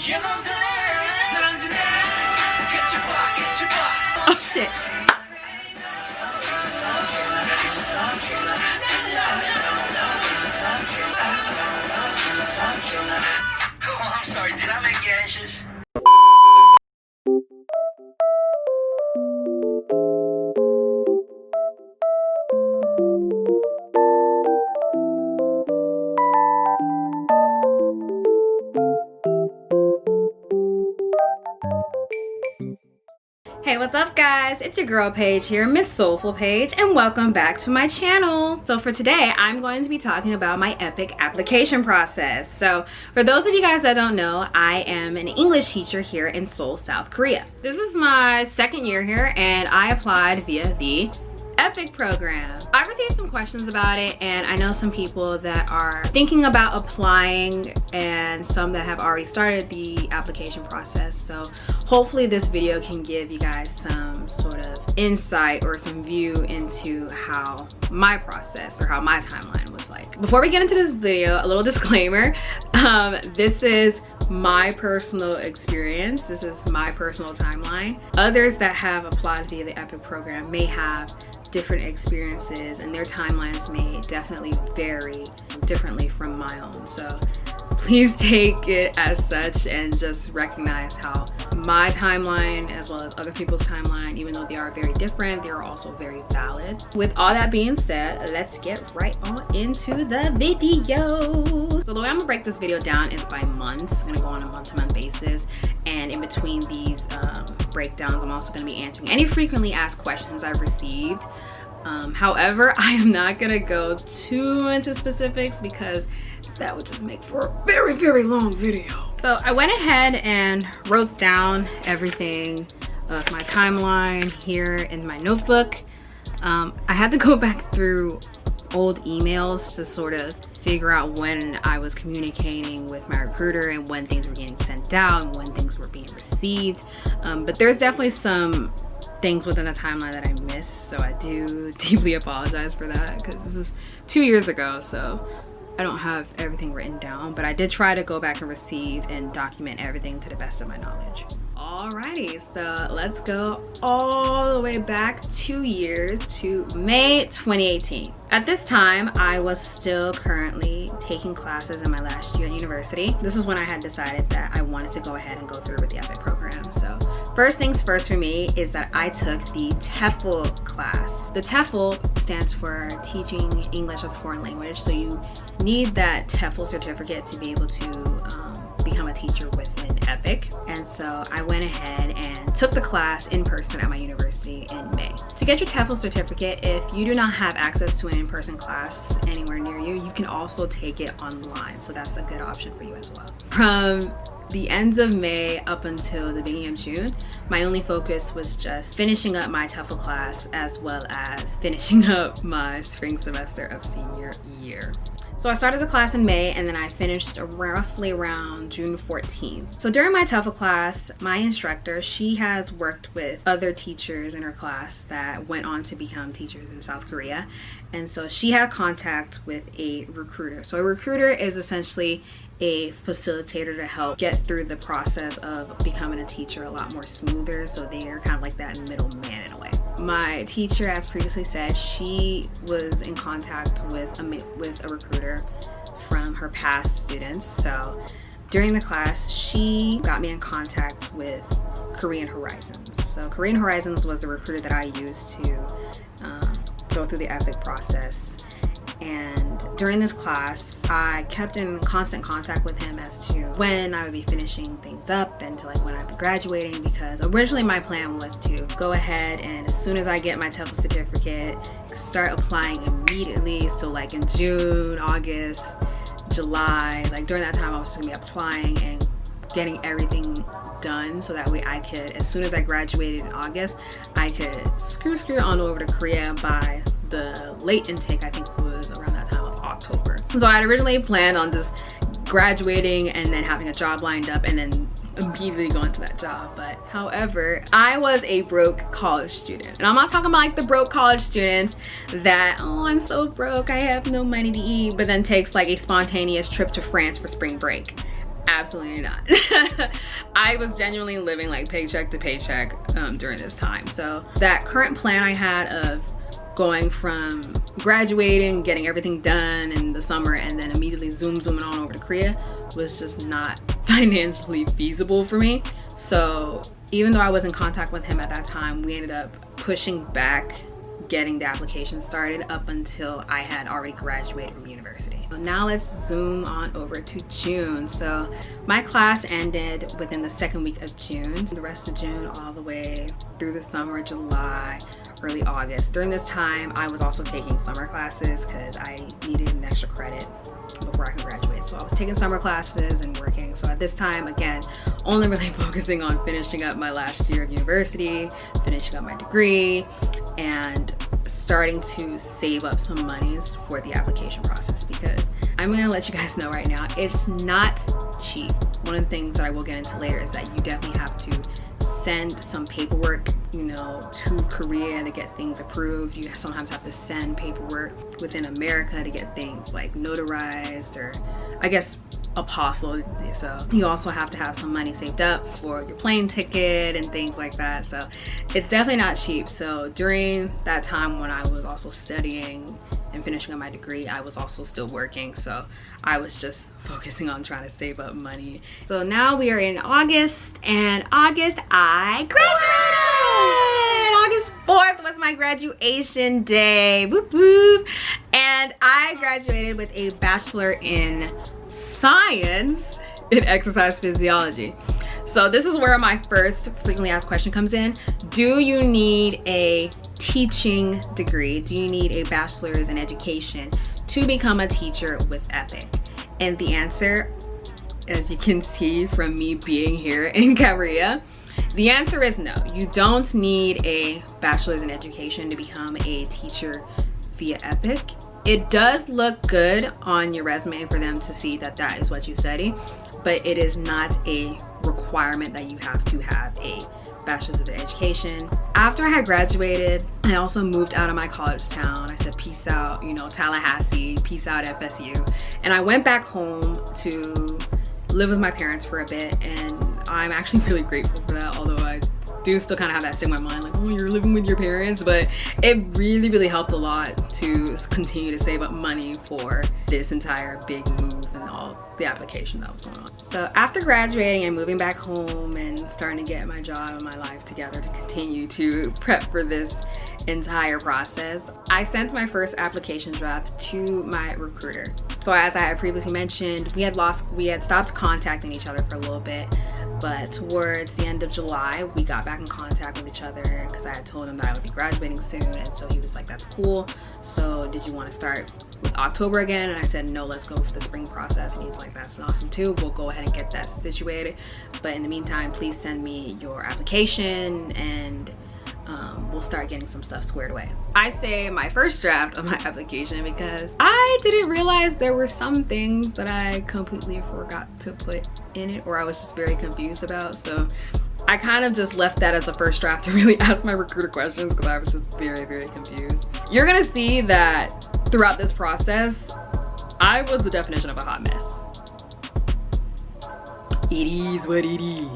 Oh shit. Oh, I'm sorry, did I make you anxious? Hey, what's up guys? It's your girl Paige here, Miss Soulful Paige, and welcome back to my channel. So for today, I'm going to be talking about my EPIK application process. So for those of you guys that don't know, I am an English teacher here in Seoul, South Korea. This is my second year here and I applied via the EPIK program. I received some questions about it and I know some people that are thinking about applying and some that have already started the application process. So hopefully this video can give you guys some sort of insight or some view into how my process or how my timeline was like. Before we get into this video, a little disclaimer. This is my personal experience. This is my personal timeline. Others that have applied via the EPIK program may have different experiences and their timelines may definitely vary differently from my own. So please take it as such and just recognize how my timeline as well as other people's timeline, even though they are very different, they are also very valid. With all that being said, let's get right on into the video. So the way I'm gonna break this video down is by months. I'm gonna go on a month-to-month basis, and in between these breakdowns, I'm also gonna be answering any frequently asked questions I've received. However, I am not gonna go too into specifics because that would just make for a very, very long video. So I went ahead and wrote down everything of my timeline here in my notebook. I had to go back through old emails to sort of figure out when I was communicating with my recruiter and when things were getting sent out and when things were being received. But there's definitely some things within the timeline that I missed, so I do deeply apologize for that because this is 2 years ago, so I don't have everything written down, but I did try to go back and receive and document everything to the best of my knowledge. Alrighty, so let's go all the way back 2 years to May 2018. At this time, I was still currently taking classes in my last year at university. This is when I had decided that I wanted to go ahead and go through with the EPIK program. So first things first for me is that I took the TEFL class. The TEFL stands for Teaching English as a Foreign Language. So you need that TEFL certificate to be able to become a teacher within EPIK. And so I went ahead and took the class in person at my university in May. To get your TEFL certificate, if you do not have access to an in-person class anywhere near you, you can also take it online. So that's a good option for you as well. From the ends of May up until the beginning of June, my only focus was just finishing up my TEFL class as well as finishing up my spring semester of senior year. So I started the class in May and then I finished roughly around June 14th. So during my TEFL class, my instructor, she has worked with other teachers in her class that went on to become teachers in South Korea. And so she had contact with a recruiter. So a recruiter is essentially a facilitator to help get through the process of becoming a teacher a lot more smoother. So they are kind of like that middleman in a way. My teacher, as previously said, she was in contact with a recruiter from her past students. So during the class, she got me in contact with Korean Horizons. So Korean Horizons was the recruiter that I used to go through the EPIK process. And during this class, I kept in constant contact with him as to when I would be finishing things up and to like when I'd be graduating, because originally my plan was to go ahead and as soon as I get my TEFL certificate, start applying immediately. So like in June, August, July, like during that time I was just gonna be applying and getting everything done so that way I could, as soon as I graduated in August, I could screw on over to Korea by the late intake, I think was around that time of October. So I had originally planned on just graduating and then having a job lined up and then immediately going to that job. But however, I was a broke college student, and I'm not talking about like the broke college students that, oh, I'm so broke, I have no money to eat, but then takes like a spontaneous trip to France for spring break. Absolutely not. I was genuinely living like paycheck to paycheck during this time. So that current plan I had of going from graduating, getting everything done in the summer, and then immediately zooming on over to Korea was just not financially feasible for me. So even though I was in contact with him at that time, we ended up pushing back getting the application started up until I had already graduated from university. So now let's zoom on over to June. So my class ended within the second week of June. The rest of June all the way through the summer, July, early August. During this time, I was also taking summer classes because I needed an extra credit before I could graduate. So I was taking summer classes and working. So at this time, again, only really focusing on finishing up my last year of university, finishing up my degree, and starting to save up some monies for the application process, because I'm gonna let you guys know right now, it's not cheap. One of the things that I will get into later is that you definitely have to send some paperwork, you know, to Korea to get things approved. You sometimes have to send paperwork within America to get things like notarized, or I guess apostilled. So you also have to have some money saved up for your plane ticket and things like that. So it's definitely not cheap. So during that time when I was also studying and finishing up my degree, I was also still working. So I was just focusing on trying to save up money. So now we are in August, and August I graduated! August 4th was my graduation day. Whoop whoop. And I graduated with a bachelor in science in exercise physiology. So this is where my first frequently asked question comes in. Do you need a teaching degree? Do you need a bachelor's in education to become a teacher with epik? And the answer, as you can see from me being here in Korea, the answer is no. You don't need a bachelor's in education to become a teacher via epik. It does look good on your resume for them to see that that is what you study, but it is not a requirement that you have to have a bachelor's of education. After I had graduated, I also moved out of my college town. I said peace out, you know, Tallahassee, peace out FSU. And I went back home to live with my parents for a bit, and I'm actually really grateful for that, although I do still kind of have that stigma in my mind, like, oh, you're living with your parents, but it really helped a lot to continue to save up money for this entire big move and all the application that was going on. So after graduating and moving back home and starting to get my job and my life together to continue to prep for this entire process, I sent my first application draft to my recruiter. So as I had previously mentioned, we had stopped contacting each other for a little bit, but towards the end of July, we got back in contact with each other because I had told him that I would be graduating soon, and so he was like, that's cool. So did you want to start with October again? And I said, no, let's go for the spring process. And he's like, that's awesome too. We'll go ahead and get that situated. But in the meantime, please send me your application and we'll start getting some stuff squared away. I say my first draft of my application because I didn't realize there were some things that I completely forgot to put in it, or I was just very confused about. So I kind of just left that as the first draft to really ask my recruiter questions because I was just very confused. You're gonna see that throughout this process, I was the definition of a hot mess. It is what it is.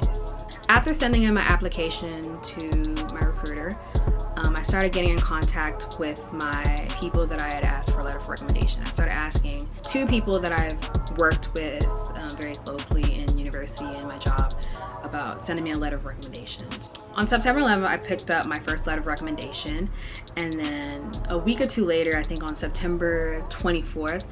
After sending in my application to my recruiter, I started getting in contact with my people that I had asked for a letter of recommendation. I started asking 2 people that I've worked with very closely in university and my job about sending me a letter of recommendations. On September 11th, I picked up my first letter of recommendation, and then a week or 2 later, I think on September 24th,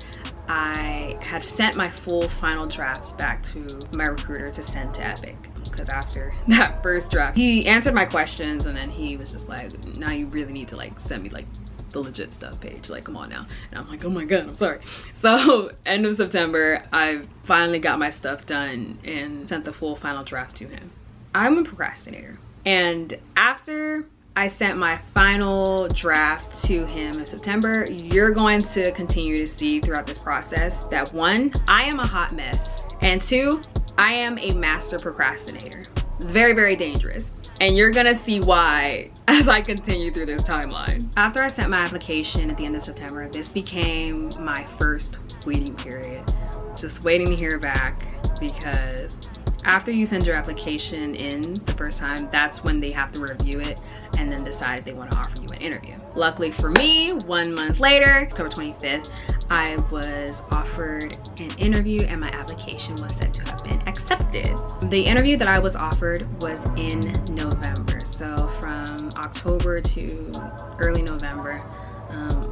I had sent my full final draft back to my recruiter to send to epik. Because after that first draft, he answered my questions, and then he was just like, now you really need to like send me like the legit stuff, Paige, like come on now. And I'm like, oh my god, I'm sorry. So end of September, I finally got my stuff done and sent the full final draft to him. I'm a procrastinator, and after I sent my final draft to him in September, you're going to continue to see throughout this process that 1, I am a hot mess, and 2, I am a master procrastinator. It's very dangerous. And you're gonna see why as I continue through this timeline. After I sent my application at the end of September, this became my first waiting period. Just waiting to hear back. because after you send your application in the first time, that's when they have to review it and then decide if they want to offer you an interview. Luckily for me, 1 month later, October 25th, I was offered an interview and my application was said to have been accepted. The interview that I was offered was in November. So from October to early November,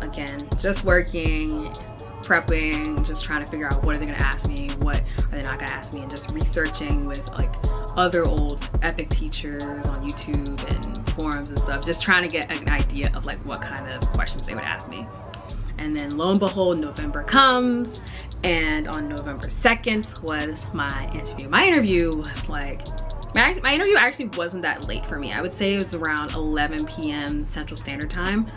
again, just working, prepping, just trying to figure out what are they gonna ask me, what are they not gonna ask me, and just researching with like other old Epik teachers on YouTube and forums and stuff, just trying to get an idea of like what kind of questions they would ask me. And then lo and behold, November comes, and on November 2nd was my interview. My interview was like, my interview actually wasn't that late for me. I would say it was around 11 p.m. Central Standard Time.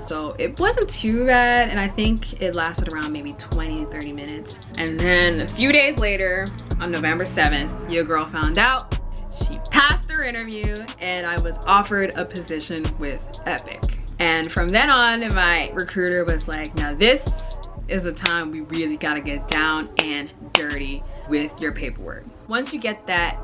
So it wasn't too bad, and I think it lasted around maybe 20-30 minutes. And then a few days later, on November 7th, your girl found out. She passed her interview, and I was offered a position with Epik. And from then on, my recruiter was like, now this is the time we really gotta get down and dirty with your paperwork. Once you get that,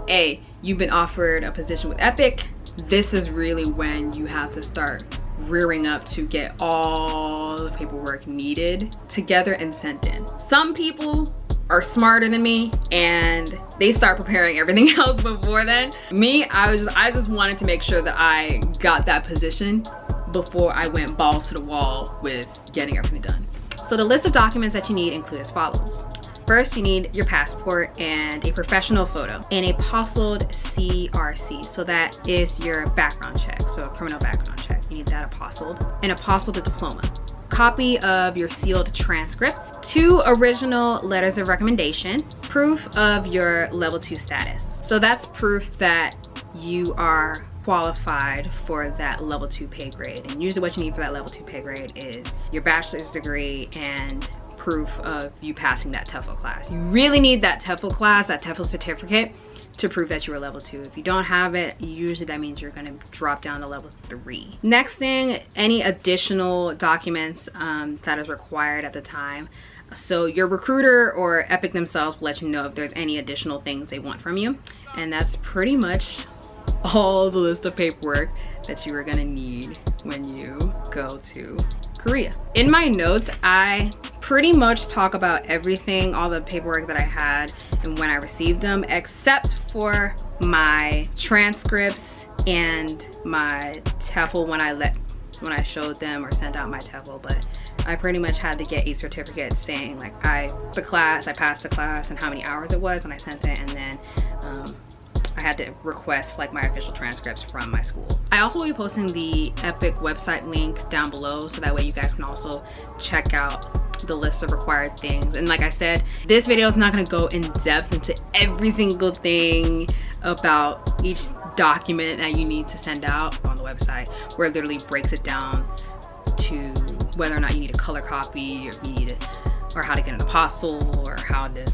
you've been offered a position with Epik, this is really when you have to start rearing up to get all the paperwork needed together and sent in. Some people are smarter than me and they start preparing everything else before then. Me, I just wanted to make sure that I got that position before I went balls to the wall with getting everything done. So the list of documents that you need include as follows. First, you need your passport and a professional photo and a apostilled CRC. So that is your background check, so a criminal background check. You need that apostilled. An apostilled diploma. Copy of your sealed transcripts. 2 original letters of recommendation. Proof of your level 2 status. So that's proof that you are qualified for that level 2 pay grade. And usually what you need for that level 2 pay grade is your bachelor's degree and proof of you passing that TOEFL class. You really need that TOEFL class, that TOEFL certificate, to prove that you're a level 2. If you don't have it, usually that means you're gonna drop down to level 3. Next thing, any additional documents that is required at the time. So your recruiter or Epik themselves will let you know if there's any additional things they want from you. And that's pretty much all the list of paperwork that you are gonna need when you go to Korea. In my notes, I pretty much talk about everything, all the paperwork that I had and when I received them, except for my transcripts and my TOEFL when I showed them or sent out my TOEFL. But I pretty much had to get a certificate saying like I passed the class and how many hours it was, and I sent it, and then I had to request like my official transcripts from my school. I also will be posting the Epik website link down below, so that way you guys can also check out the list of required things. And like I said, this video is not going to go in depth into every single thing about each document that you need to send out on the website, where it literally breaks it down to whether or not you need a color copy, or how to get an apostle, or how to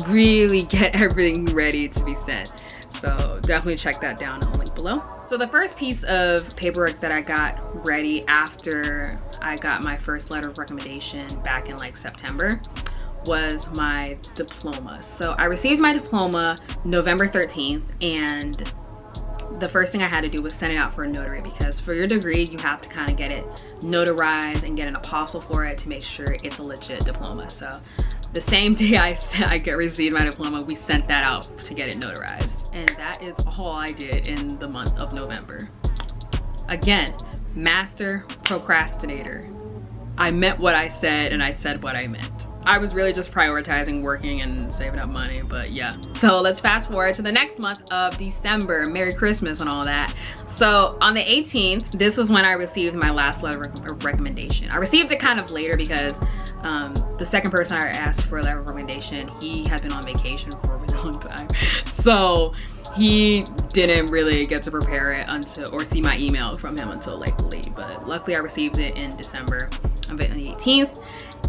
really get everything ready to be sent. So definitely check that down in the link below. So the first piece of paperwork that I got ready after I got my first letter of recommendation back in like September was my diploma. So I received my diploma November 13th, and the first thing I had to do was send it out for a notary, because for your degree you have to kind of get it notarized and get an apostle for it to make sure it's a legit diploma. So the same day I received my diploma, we sent that out to get it notarized. And that is all I did in the month of November. Again, master procrastinator. I meant what I said and I said what I meant. I was really just prioritizing working and saving up money, but yeah. So let's fast forward to the next month of December. Merry Christmas and all that. So on the 18th, this was when I received my last letter of recommendation. I received it kind of later because the second person I asked for a letter of recommendation, he had been on vacation for a really long time. So he didn't really get to prepare it until, or see my email from him until like late. But luckily I received it in December of it on the 18th.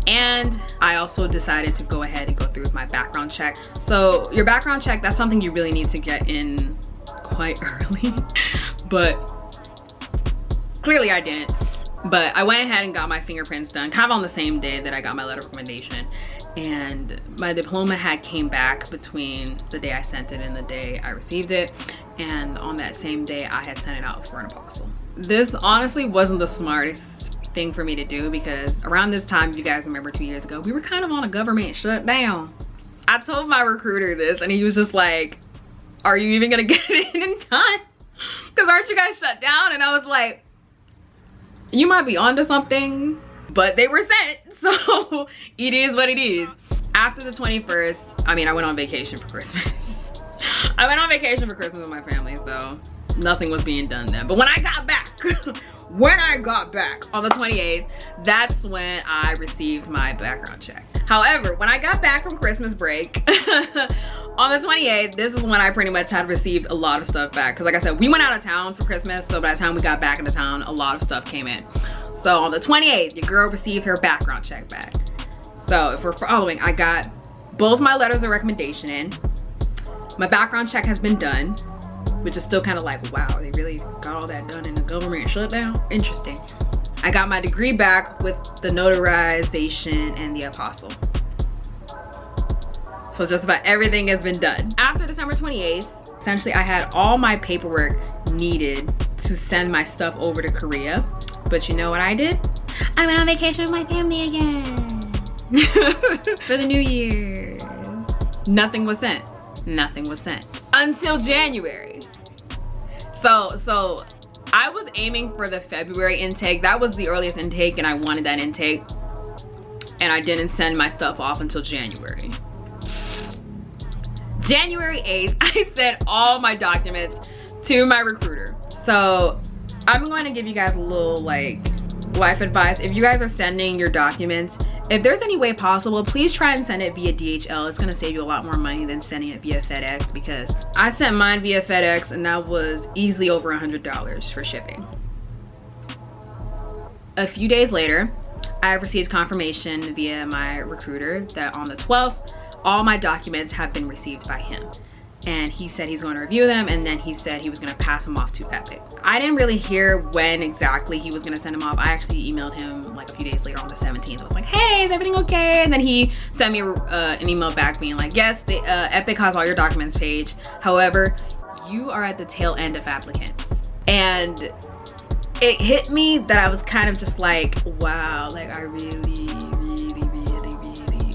And I also decided to go ahead and go through with my background check. So your background check, that's something you really need to get in quite early. But clearly I didn't. But I went ahead and got my fingerprints done kind of on the same day that I got my letter of recommendation. and my diploma had came back between the day I sent it and the day I received it, and on that same day I had sent it out for an apostle. This honestly wasn't the smartest thing for me to do, because around this time, if you guys remember 2 years ago, we were kind of on a government shutdown. I told my recruiter this and he was just like, are you even gonna get it in time? Because aren't you guys shut down? And I was like, you might be onto something, but they were sent, so it is what it is. After the 21st, I mean, I went on vacation for Christmas. I went on vacation for Christmas with my family, so nothing was being done then. But when I got back, on the 28th, that's when I received my background check. However, when I got back from Christmas break, on the 28th, this is when I pretty much had received a lot of stuff back. Because like I said, we went out of town for Christmas, so by the time we got back into town, a lot of stuff came in. So on the 28th, your girl received her background check back. So if we're following, I got both my letters of recommendation in. My background check has been done, which is still kind of like, wow, they really got all that done in the government shutdown? Interesting. I got my degree back with the notarization and the apostle. So just about everything has been done. After December 28th, essentially I had all my paperwork needed to send my stuff over to Korea. But you know what I did? I went on vacation with my family again. For the New Year's. Nothing was sent. Nothing was sent. Until January. So I was aiming for the February intake. That was the earliest intake and I wanted that intake. And I didn't send my stuff off until January. January 8th, I sent all my documents to my recruiter. So I'm going to give you guys a little like life advice. If you guys are sending your documents, if there's any way possible, please try and send it via DHL. It's gonna save you a lot more money than sending it via FedEx, because I sent mine via FedEx and that was easily over $100 for shipping. A few days later, I received confirmation via my recruiter that on the 12th, all my documents have been received by him. And he said he's going to review them, and then he said he was going to pass them off to Epik. I didn't really hear when exactly he was going to send them off. I actually emailed him like a few days later on the 17th. I was like, hey, is everything okay? And then he sent me an email back being like, yes, the Epik has all your documents, Paige. However, you are at the tail end of applicants. And it hit me that I was kind of just like, wow, like I really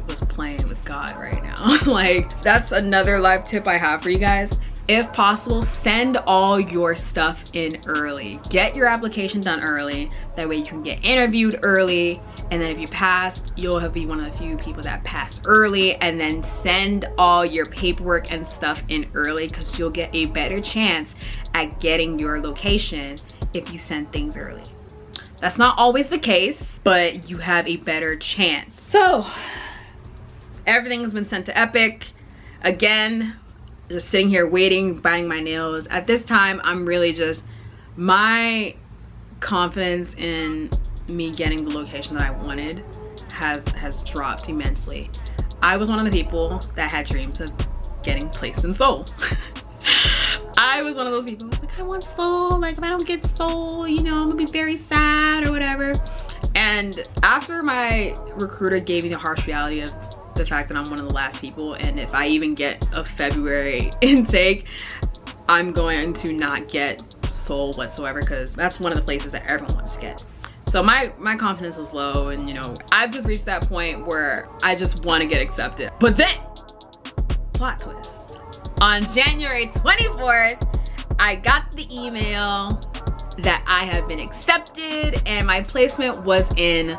was playing with God right now. Like, that's another life tip I have for you guys. If possible, send all your stuff in early. Get your application done early. That way you can get interviewed early. And then if you pass, you'll be one of the few people that passed early. And then send all your paperwork and stuff in early, because you'll get a better chance at getting your location if you send things early. That's not always the case, but you have a better chance. So everything's been sent to Epik. Again, just sitting here waiting, biting my nails. At this time, I'm really just, my confidence in me getting the location that I wanted has dropped immensely. I was one of the people that had dreams of getting placed in Seoul. I was one of those people who was like, I want Seoul. Like, if I don't get Seoul, you know, I'm gonna be very sad or whatever. And after my recruiter gave me the harsh reality of the fact that I'm one of the last people, and if I even get a February intake, I'm going to not get Seoul whatsoever, because that's one of the places that everyone wants to get. So my confidence was low, and you know, I've just reached that point where I just want to get accepted. But then, plot twist. On January 24th, I got the email that I have been accepted and my placement was in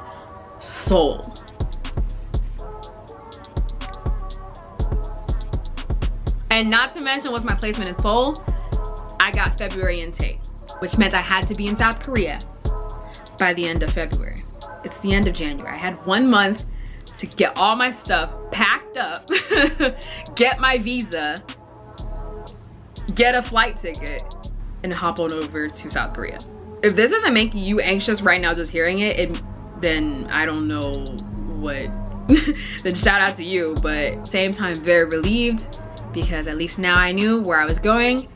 Seoul. And not to mention with my placement in Seoul, I got February intake, which meant I had to be in South Korea by the end of February. It's the end of January. I had 1 month to get all my stuff packed up, get my visa, get a flight ticket, and hop on over to South Korea. If this isn't making you anxious right now just hearing it, then I don't know what, then shout out to you, but same time very relieved, because at least now I knew where I was going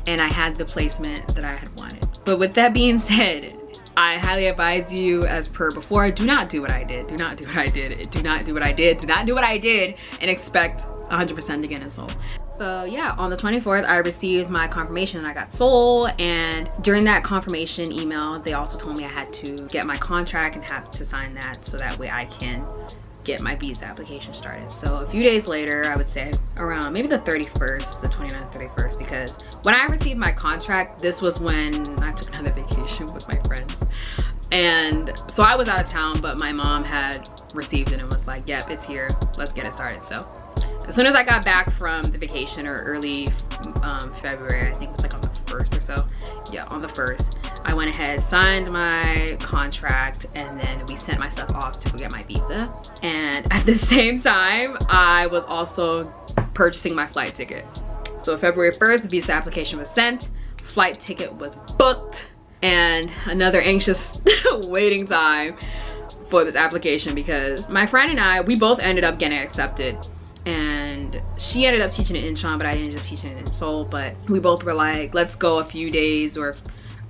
and I had the placement that I had wanted. But with that being said, I highly advise you, as per before, do not do what I did. Do not do what I did. Do not do what I did. Do not do what I did and expect 100% again in Seoul. So yeah, on the 24th, I received my confirmation that I got Seoul, and during that confirmation email, they also told me I had to get my contract and have to sign that so that way I can get my visa application started. So a few days later, I would say around maybe the 31st, the 29th, 31st, because when I received my contract, this was when I took another vacation with my friends. And so I was out of town, but my mom had received it and was like, yep, it's here, let's get it started. So as soon as I got back from the vacation, or early February, I think it was like on the 1st or so. Yeah, on the 1st, I went ahead, signed my contract, and then we sent my stuff off to go get my visa. And at the same time, I was also purchasing my flight ticket. So February 1st, the visa application was sent, flight ticket was booked, and another anxious waiting time for this application because my friend and I, we both ended up getting accepted. And she ended up teaching it in Incheon, but I ended up teaching it in Seoul. But we both were like, let's go a few days or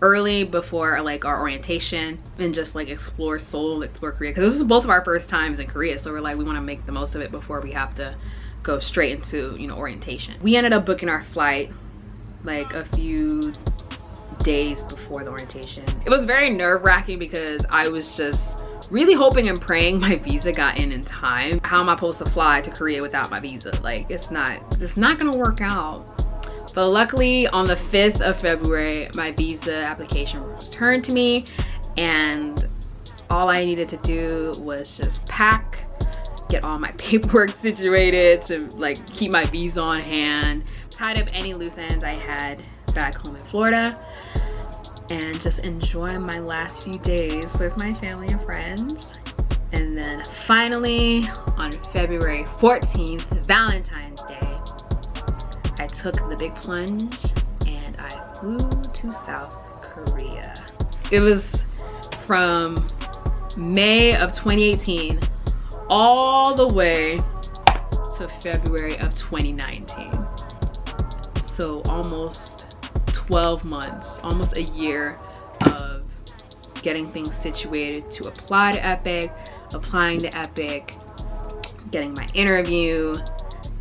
early before like our orientation and just like explore Seoul, explore Korea, because this is both of our first times in Korea. So we're like, we want to make the most of it before we have to go straight into, you know, orientation. We ended up booking our flight like a few days before the orientation. It was very nerve-wracking because I was just really hoping and praying my visa got in time. How am I supposed to fly to Korea without my visa? Like, it's not gonna work out. But luckily on the 5th of February, my visa application was returned to me, and all I needed to do was just pack, get all my paperwork situated to like keep my visa on hand, tied up any loose ends I had back home in Florida, and just enjoy my last few days with my family and friends. And then finally on February 14th, Valentine's Day, I took the big plunge and I flew to South Korea. It was from May of 2018 all the way to February of 2019. So almost 12 months, almost a year of getting things situated to apply to epik, applying to epik, getting my interview,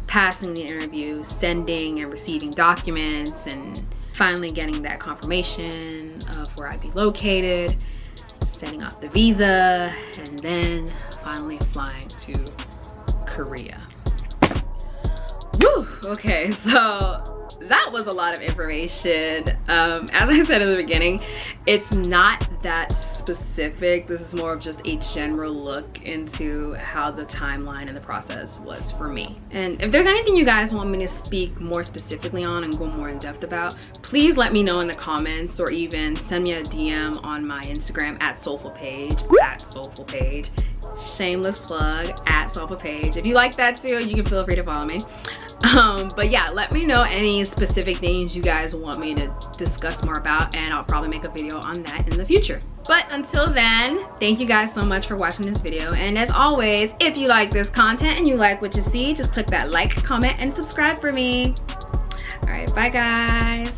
passing the interview, sending and receiving documents, and finally getting that confirmation of where I'd be located, setting up the visa, and then finally flying to Korea. Woo! Okay, so that was a lot of information. As I said in the beginning, it's not that specific. This is more of just a general look into how the timeline and the process was for me. And if there's anything you guys want me to speak more specifically on and go more in depth about, please let me know in the comments, or even send me a DM on my Instagram at soulfulpaige, shameless plug, at soulfulpaige. If you like that too, you can feel free to follow me. But yeah, let me know any specific things you guys want me to discuss more about, and I'll probably make a video on that in the future. But until then, thank you guys so much for watching this video, and as always, if you like this content and you like what you see, just click that like, comment, and subscribe for me. All right, bye guys.